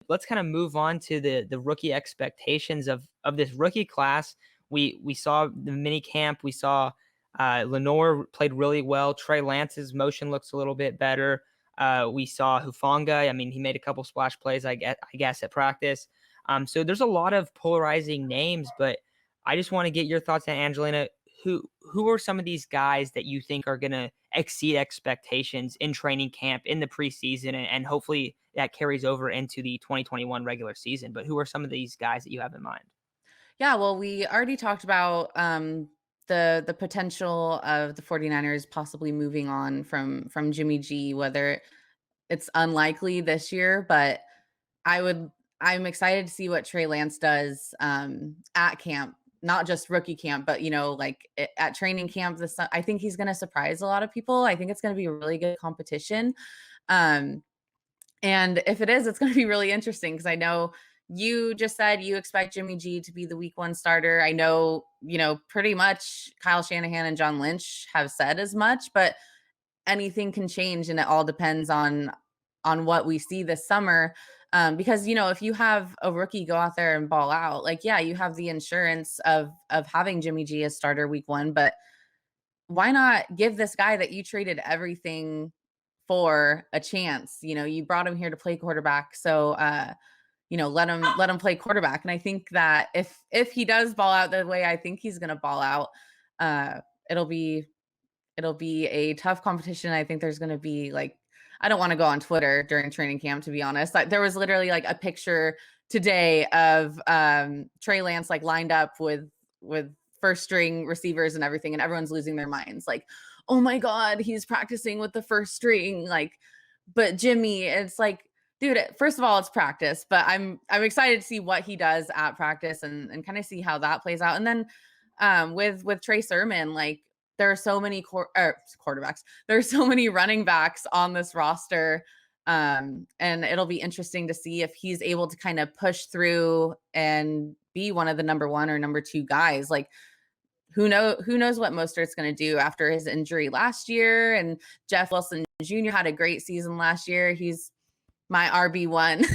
let's kind of move on to the rookie expectations of this rookie class. We saw the mini camp. We saw Lenore played really well. Trey Lance's motion looks a little bit better. We saw Hufanga. I mean, he made a couple splash plays, I guess, at practice. So there's a lot of polarizing names, but I just want to get your thoughts on Angelina. Who are some of these guys that you think are going to exceed expectations in training camp, in the preseason, and hopefully that carries over into the 2021 regular season? But who are some of these guys that you have in mind? Yeah, well, we already talked about the potential of the 49ers possibly moving on from Jimmy G, whether it's unlikely this year, but I would I'm excited to see what Trey Lance does at camp, not just rookie camp, but like at training camp I think he's going to surprise a lot of people. I think it's going to be a really good competition. Um and if it is, it's going to be really interesting because I know you just said you expect Jimmy G to be the week one starter. I know, pretty much Kyle Shanahan and John Lynch have said as much, but anything can change and it all depends on what we see this summer. Because if you have a rookie go out there and ball out, like yeah, you have the insurance of having Jimmy G as starter week one, but why not give this guy that you traded everything for a chance? You brought him here to play quarterback. So let him play quarterback. And I think that if he does ball out the way I think he's gonna ball out, uh it'll be it'll be a tough competition. I think there's gonna be like I don't want to go on Twitter during training camp, to be honest. There was literally like a picture today of Trey Lance like lined up with first string receivers and everything, and everyone's losing their minds. Like, oh my God, he's practicing with the first string. Like, but Jimmy, it's like, dude, first of all, it's practice, but I'm excited to see what he does at practice and kind of see how that plays out. And then with Trey Sermon, like there are so many quarterbacks. There are so many running backs on this roster. And it'll be interesting to see if he's able to kind of push through and be one of the number one or number two guys. Like who knows what Mostert's going to do after his injury last year. And Jeff Wilson Jr. had a great season last year. He's my RB1,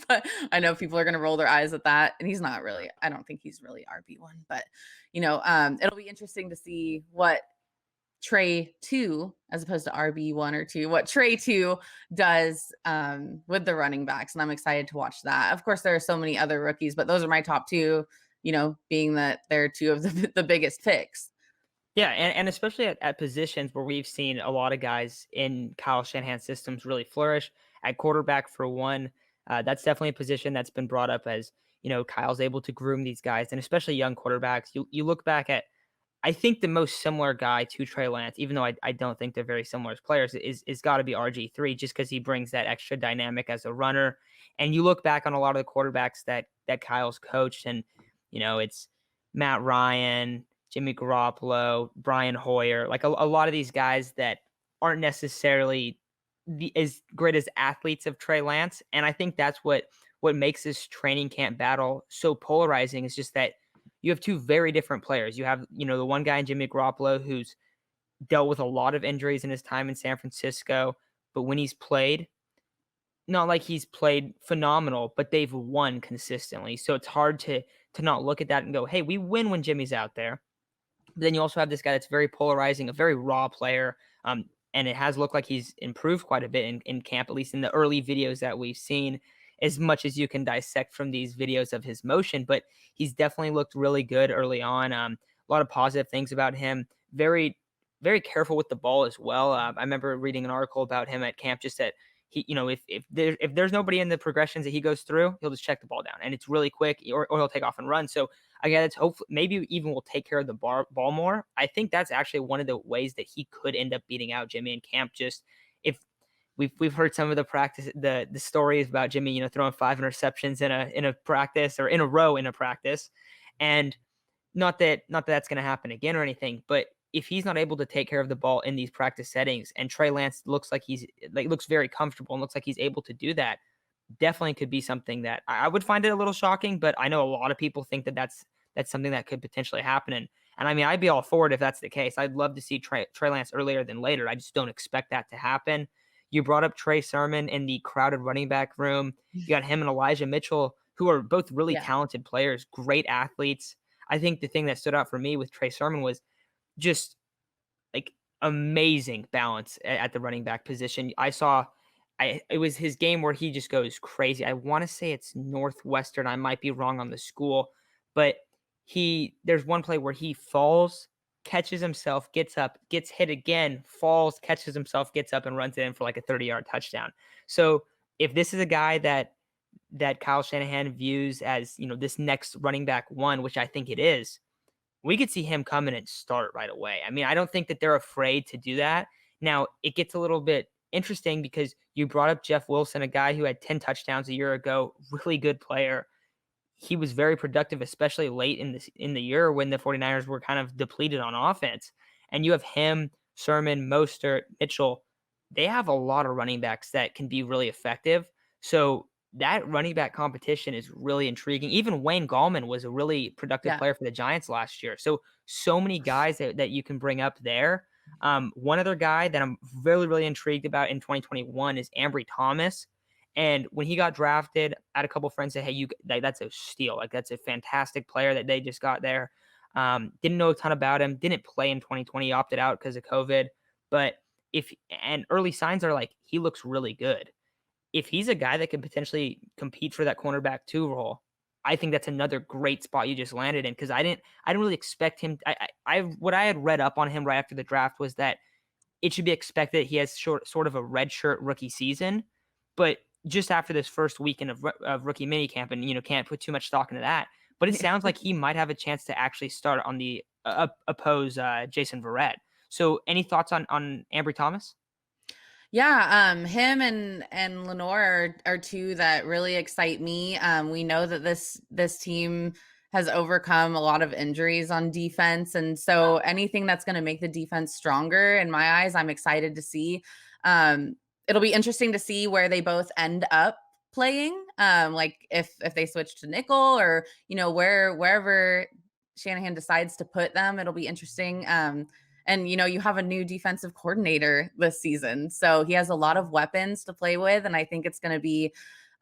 but I know people are going to roll their eyes at that. And he's not really, I don't think he's really RB1, but it'll be interesting to see what Trey 2, as opposed to RB1 or 2, what Trey 2 does with the running backs. And I'm excited to watch that. Of course, there are so many other rookies, but those are my top two, being that they're two of the biggest picks. Yeah, and especially at positions where we've seen a lot of guys in Kyle Shanahan's systems really flourish. At quarterback, for one, that's definitely a position that's been brought up as, Kyle's able to groom these guys, and especially young quarterbacks. You look back at, I think the most similar guy to Trey Lance, even though I don't think they're very similar as players, is got to be RG3, just because he brings that extra dynamic as a runner. And you look back on a lot of the quarterbacks that Kyle's coached, and it's Matt Ryan, Jimmy Garoppolo, Brian Hoyer, like a lot of these guys that aren't necessarily as great as athletes of Trey Lance. And I think that's what makes this training camp battle so polarizing, is just that you have two very different players. You have, the one guy in Jimmy Garoppolo who's dealt with a lot of injuries in his time in San Francisco, but when he's played, not like he's played phenomenal, but they've won consistently. So it's hard to not look at that and go, hey, we win when Jimmy's out there. But then you also have this guy that's very polarizing, a very raw player. And it has looked like he's improved quite a bit in camp, at least in the early videos that we've seen, as much as you can dissect from these videos of his motion. But he's definitely looked really good early on. A lot of positive things about him. Very, very careful with the ball as well. I remember reading an article about him at camp, just that he, if there's nobody in the progressions that he goes through, he'll just check the ball down, and it's really quick, or he'll take off and run. So again, it's hopefully maybe even will take care of the ball more. I think that's actually one of the ways that he could end up beating out Jimmy in camp. Just if we've heard some of the stories about Jimmy, throwing 5 interceptions in a practice, or in a row in a practice, and not that that's going to happen again or anything, but if he's not able to take care of the ball in these practice settings, and Trey Lance looks very comfortable and looks like he's able to do that, definitely could be something that I would find it a little shocking. But I know a lot of people think that that's something that could potentially happen. And I mean, I'd be all for it if that's the case. I'd love to see Trey Lance earlier than later. I just don't expect that to happen. You brought up Trey Sermon in the crowded running back room. You got him and Elijah Mitchell, who are both really Yeah, talented players, great athletes. I think the thing that stood out for me with Trey Sermon was just like amazing balance at the running back position. I saw it was his game where he just goes crazy. I want to say it's Northwestern. I might be wrong on the school, but there's one play where he falls, catches himself, gets up, gets hit again, falls, catches himself, gets up and runs it in for like a 30-yard touchdown. So, if this is a guy that Kyle Shanahan views as, this next running back one, which I think it is, we could see him come in and start right away. I mean, I don't think that they're afraid to do that. Now, it gets a little bit interesting because you brought up Jeff Wilson, a guy who had 10 touchdowns a year ago, really good player. He was very productive, especially late in the year when the 49ers were kind of depleted on offense. And you have him, Sermon, Mostert, Mitchell. They have a lot of running backs that can be really effective. So that running back competition is really intriguing. Even Wayne Gallman was a really productive yeah, player for the Giants last year. So many guys that you can bring up there. One other guy that I'm really, really intrigued about in 2021 is Ambry Thomas. And when he got drafted, I had a couple friends say, "Hey, that's a steal. Like that's a fantastic player that they just got there." Didn't know a ton about him. Didn't play in 2020. He opted out because of COVID. But if and early signs are like he looks really good. If he's a guy that could potentially compete for that cornerback two role, I think that's another great spot you just landed in because I didn't really expect him. What I had read up on him right after the draft was that it should be expected he has sort of a redshirt rookie season, but just after this first weekend of rookie minicamp, and can't put too much stock into that. But it sounds like he might have a chance to actually start on the oppose Jason Verrett. So, any thoughts on Ambry Thomas? yeah. Him and Lenore are two that really excite me. We know that this team has overcome a lot of injuries on defense, and so anything that's going to make the defense stronger, in my eyes, I'm excited to see. Um, it'll be interesting to see where they both end up playing. Like if they switch to nickel or wherever Shanahan decides to put them, it'll be interesting. And you have a new defensive coordinator this season, so he has a lot of weapons to play with, and I think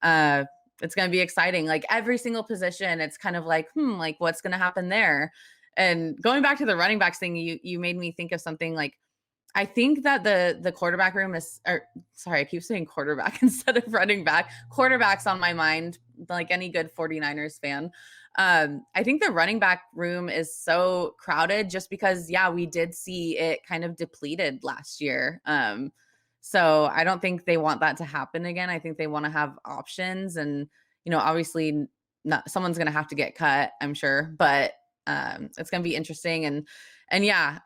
uh it's going to be exciting. Like every single position, it's kind of like, like what's going to happen there. And going back to the running backs thing, you made me think of something. Like I think that the quarterback room is, or sorry, I keep saying quarterback instead of running back. Quarterback's on my mind, like any good 49ers fan. I think the running back room is so crowded just because, yeah, we did see it kind of depleted last year. So I don't think they want that to happen again. I think they want to have options, and obviously, not someone's going to have to get cut, I'm sure, but it's going to be interesting. And yeah,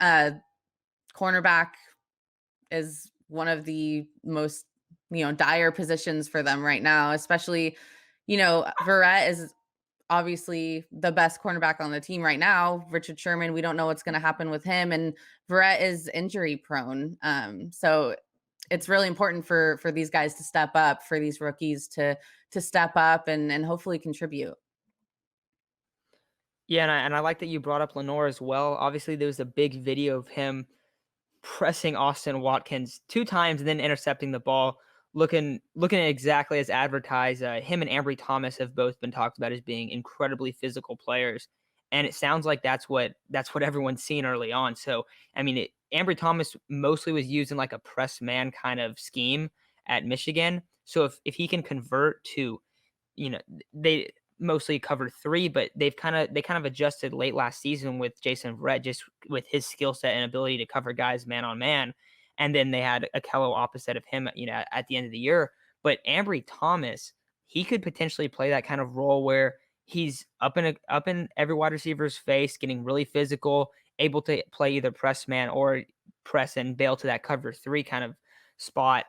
cornerback is one of the most dire positions for them right now, especially Verrett is obviously the best cornerback on the team right now. Richard Sherman, we don't know what's going to happen with him, and Verrett is injury prone. So it's really important for these guys to step up, for these rookies to step up and hopefully contribute. Yeah, and I like that you brought up Lenore as well. Obviously, there was a big video of him pressing Austin Watkins 2 times and then intercepting the ball, looking at exactly as advertised. Him and Ambry Thomas have both been talked about as being incredibly physical players, and it sounds like that's what everyone's seen early on. So, I mean, Ambry Thomas mostly was used in like a press man kind of scheme at Michigan. So if he can convert to, they mostly cover 3, but they kind of adjusted late last season with Jason Verrett, just with his skill set and ability to cover guys man on man. And then they had Akello opposite of him, at the end of the year. But Ambry Thomas, he could potentially play that kind of role where he's up in every wide receiver's face, getting really physical, able to play either press man or press and bail to that cover 3 kind of spot.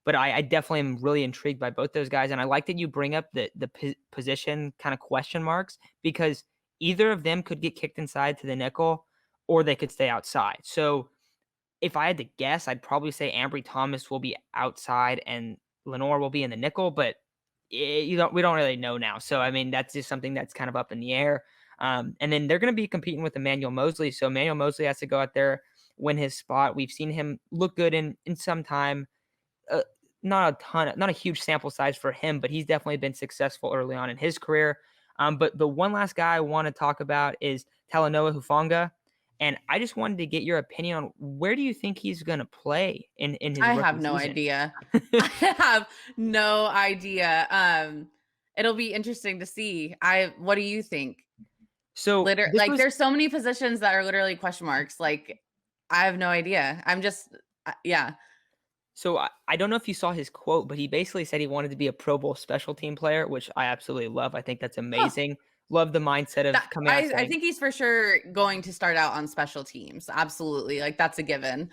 But I definitely am really intrigued by both those guys, and I like that you bring up the position kind of question marks because either of them could get kicked inside to the nickel, or they could stay outside. So if I had to guess, I'd probably say Ambry Thomas will be outside and Lenore will be in the nickel, but we don't really know now. So I mean, that's just something that's kind of up in the air. And then they're going to be competing with Emmanuel Mosley, so Emmanuel Mosley has to go out there, win his spot. We've seen him look good in some time. uh, not a ton, not a huge sample size for him, but he's definitely been successful early on in his career. But the one last guy I want to talk about is Talanoa Hufanga, and I just wanted to get your opinion on where do you think he's going to play in his I have rookie no season? idea. I have no idea. It'll be interesting to see. What do you think? So this was There's so many positions that are literally question marks. Like, I have no idea. Yeah. So I don't know if you saw his quote, but he basically said he wanted to be a Pro Bowl special team player, which I absolutely love. I think that's Huh. amazing. Love the mindset That of coming out I saying, think he's for sure going to start out on special teams. Absolutely. Like, that's a given.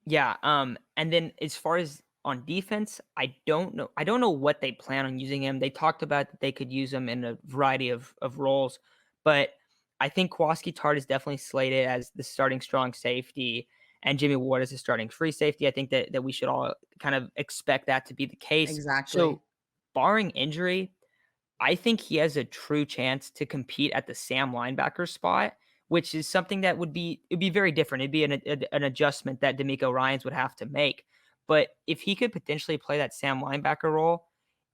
yeah. And then as far as on defense, I don't know. I don't know what they plan on using him. They talked about that they could use him in a variety of roles, but I think Kowalski Tart is definitely slated as the starting strong safety, and Jimmy Ward is the starting free safety. I think that we should all kind of expect that to be the case. Exactly. So, barring injury, I think he has a true chance to compete at the Sam linebacker spot, which is something that it'd be very different. It'd be an adjustment that D'Amico Ryans would have to make. But if he could potentially play that Sam linebacker role,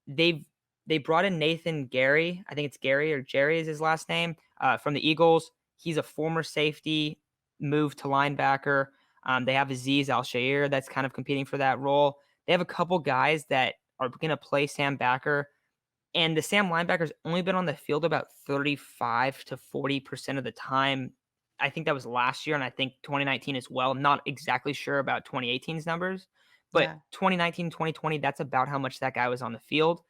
they've they brought in Nathan Gary. I think it's Gary or Jerry is his last name, from the Eagles. He's a former safety, moved to linebacker. They have Aziz Al Shair that's kind of competing for that role. They have a couple guys that are going to play Sam backer, and the Sam linebacker's only been on the field about 35 to 40% of the time. I think that was last year, and I think 2019 as well. I'm not exactly sure about 2018's numbers, but Yeah. 2019, 2020, that's about how much that guy was on the field.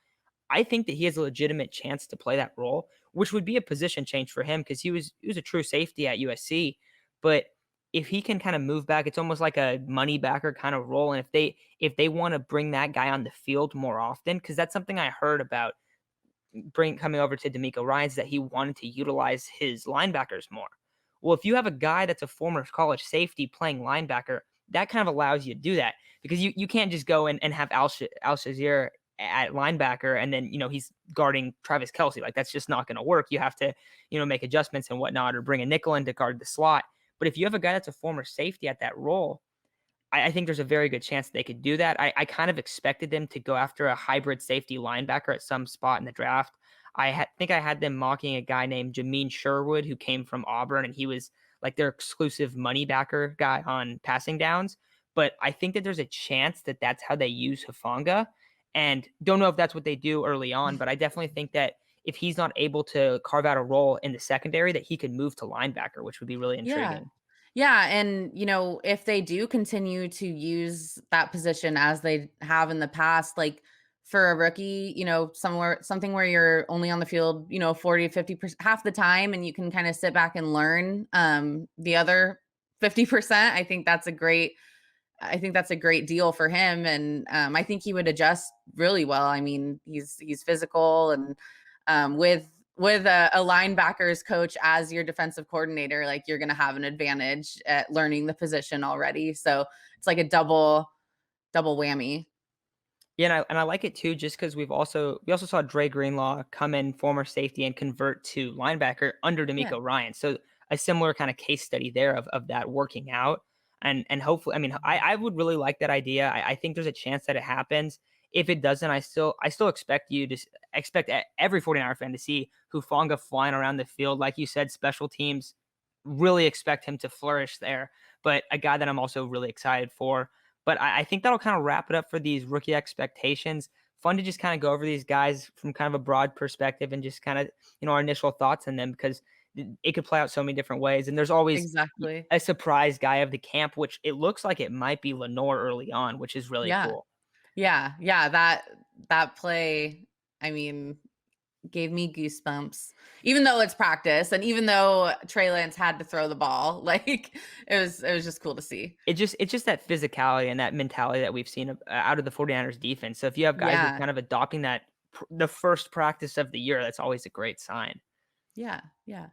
I think that he has a legitimate chance to play that role, which would be a position change for him because he was a true safety at USC. But if he can kind of move back, it's almost like a money backer kind of role. And if they want to bring that guy on the field more often, because that's something I heard about bring coming over to D'Amico Ryans that he wanted to utilize his linebackers more. Well, if you have a guy that's a former college safety playing linebacker, that kind of allows you to do that because you can't just go and have Al Shazier at linebacker and then he's guarding Travis Kelsey. Like that's just not going to work. You have to make adjustments and whatnot or bring a nickel in to guard the slot. But if you have a guy that's a former safety at that role, I think there's a very good chance they could do that. I kind of expected them to go after a hybrid safety linebacker at some spot in the draft. Think I had them mocking a guy named Jameen Sherwood who came from Auburn, and he was like their exclusive money backer guy on passing downs. But I think that there's a chance that that's how they use Hufanga, and don't know if that's what they do early on. But I definitely think that if he's not able to carve out a role in the secondary, that he could move to linebacker, which would be really Yeah. intriguing. Yeah, and, if they do continue to use that position as they have in the past, like, for a rookie, something where you're only on the field, 40 to 50% half the time, and you can kinda sit back and learn, the other 50%. I think that's a great deal for him, and, I think he would adjust really well. I mean, he's physical, and, with a linebackers coach as your defensive coordinator, like, you're gonna have an advantage at learning the position already, so it's like a double whammy. Yeah, and I like it too, just because we also saw Dre Greenlaw come in former safety and convert to linebacker under Yeah. D'Amico Ryan. So a similar kind of case study there of that working out, and hopefully, I mean, I would really like that idea. I think there's a chance that it happens. If it doesn't, I still expect expect every 49er fan to see Hufanga flying around the field, like you said, special teams. Really expect him to flourish there, but a guy that I'm also really excited for. But I think that'll kind of wrap it up for these rookie expectations. Fun to just kind of go over these guys from kind of a broad perspective and just kind of, our initial thoughts on them because it could play out so many different ways. And there's always Exactly. a surprise guy of the camp, which it looks like it might be Lenore early on, which is really Yeah. cool. Yeah, yeah, that play, I mean, gave me goosebumps. Even though it's practice and even though Trey Lance had to throw the ball, like, it was just cool to see. It's just that physicality and that mentality that we've seen out of the 49ers defense. So if you have guys who are Yeah. kind of adopting that the first practice of the year, that's always a great sign. Yeah, yeah.